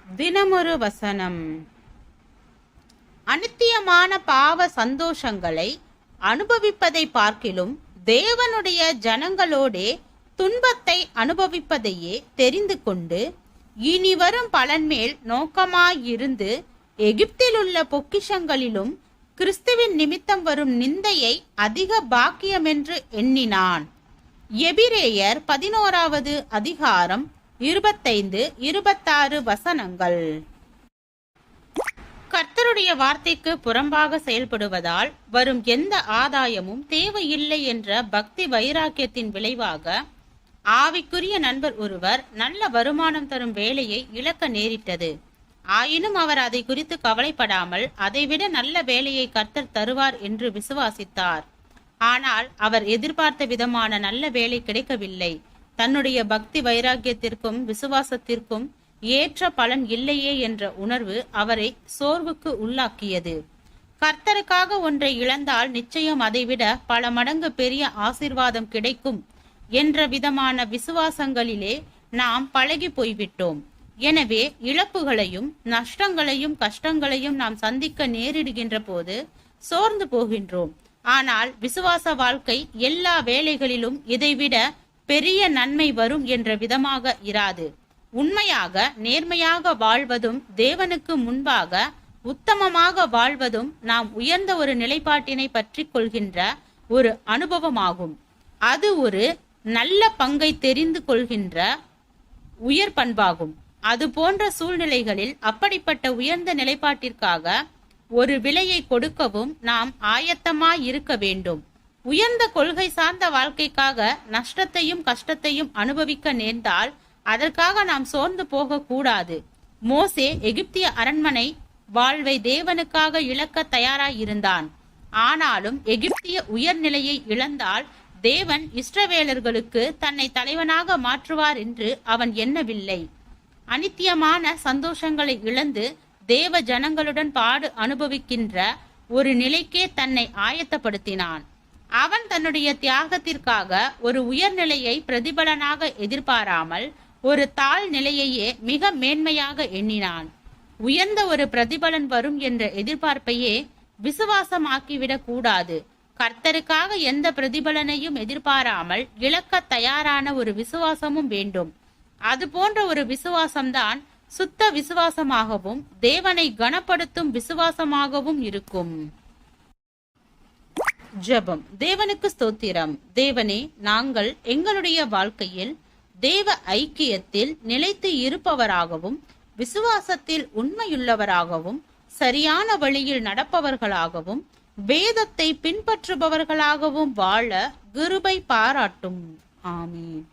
தினமொரு வசனம். அநித்தியமான பாவ சந்தோஷங்களை அனுபவிப்பதை பார்க்கிலும் தேவனுடைய ஜனங்களோடே துன்பத்தை அனுபவிப்பதையே தெரிந்து கொண்டு இனி வரும் பலன் மேல் நோக்கமாயிருந்து எகிப்திலுள்ள பொக்கிஷங்களிலும் கிறிஸ்துவின் நிமித்தம் வரும் நிந்தையை அதிக பாக்கியமென்று எண்ணினான். எபிரேயர் 11வது அதிகாரம் 25-26 வசனங்கள். கர்த்தருடைய வார்த்தைக்கு புறம்பாக செயல்படுவதால் வரும் எந்த ஆதாயமும் தேவையில்லை என்ற பக்தி வைராக்கியத்தின் விளைவாக ஆவிக்குரிய நண்பர் ஒருவர் நல்ல வருமானம் தரும் வேலையை இழக்க நேரிட்டது. ஆயினும் அவர் அதை குறித்து கவலைப்படாமல் அதைவிட நல்ல வேலையை கர்த்தர் தருவார் என்று விசுவாசித்தார். ஆனால் அவர் எதிர்பார்த்த விதமான நல்ல வேலை கிடைக்கவில்லை. தன்னுடைய பக்தி வைராக்கியத்திற்கும் விசுவாசத்திற்கும் ஏற்ற பலன் இல்லையே என்ற உணர்வு அவரை சோர்வுக்கு உள்ளாக்கியது. கர்த்தருக்காக ஒன்றை இழந்தால் நிச்சயம் அதைவிட பல மடங்கு பெரிய ஆசீர்வாதம் கிடைக்கும் என்ற விதமான விசுவாசங்களிலே நாம் பழகி போய்விட்டோம். எனவே இழப்புகளையும் நஷ்டங்களையும் கஷ்டங்களையும் நாம் சந்திக்க நேரிடுகின்ற போது சோர்ந்து போகின்றோம். ஆனால் விசுவாச வாழ்க்கை எல்லா வேளைகளிலும் இதைவிட பெரிய நன்மை வரும் என்ற விதமாக இராது. உண்மையாக நேர்மையாக வாழ்வதும் தேவனுக்கு முன்பாக உத்தமமாக வாழ்வதும் நாம் உயர்ந்த ஒரு நிலைப்பாட்டினை பற்றி கொள்கின்ற ஒரு அனுபவமாகும். அது ஒரு நல்ல பங்கை தெரிந்து கொள்கின்ற உயர் பண்பாகும். அது போன்ற சூழ்நிலைகளில் அப்படிப்பட்ட உயர்ந்த நிலைப்பாட்டிற்காக ஒரு விலையை கொடுக்கவும் நாம் ஆயத்தமாய் இருக்க வேண்டும். உயர்ந்த கொள்கை சார்ந்த வாழ்க்கைக்காக நஷ்டத்தையும் கஷ்டத்தையும் அனுபவிக்க நேர்ந்தால் அதற்காக நாம் சோர்ந்து போக கூடாது. மோசே எகிப்திய அரண்மனை வாழ்வை தேவனுக்காக இழக்க தயாராயிருந்தான். ஆனாலும் எகிப்திய உயர்நிலையை இழந்தால் தேவன் இஸ்ரவேலர்களுக்கு தன்னை தலைவனாக மாற்றுவார் என்று அவன் எண்ணவில்லை. அநித்தியமான சந்தோஷங்களை இழந்து தேவ ஜனங்களுடன் பாடு அனுபவிக்கின்ற ஒரு நிலைக்கே தன்னை ஆயத்தப்படுத்தினான். அவன் தன்னுடைய தியாகத்திற்காக ஒரு உயர்நிலையை பிரதிபலனாக எதிர்பாராமல் ஒரு தாழ் நிலையையே மிக மேன்மையாக எண்ணினான். உயர்ந்த ஒரு பிரதிபலன் வரும் என்ற எதிர்பார்ப்பையே விசுவாசமாக்கிவிடக் கூடாது. கர்த்தருக்காக எந்த பிரதிபலனையும் எதிர்பாராமல் இழக்க தயாரான ஒரு விசுவாசமும் வேண்டும். அது போன்ற ஒரு விசுவாசம்தான் சுத்த விசுவாசமாகவும் தேவனை கனப்படுத்தும் விசுவாசமாகவும் இருக்கும். ஜெபம். தேவனுக்கு ஸ்தோத்திரம். தேவனே, நாங்கள் எங்களுடைய வாழ்க்கையில் தேவ ஐக்கியத்தில் நிலைத்து இருப்பவராகவும் விசுவாசத்தில் உண்மையுள்ளவராகவும் சரியான வழியில் நடப்பவர்களாகவும் வேதத்தை பின்பற்றுபவர்களாகவும் வாழ கிருபை பாராட்டும். ஆமென்.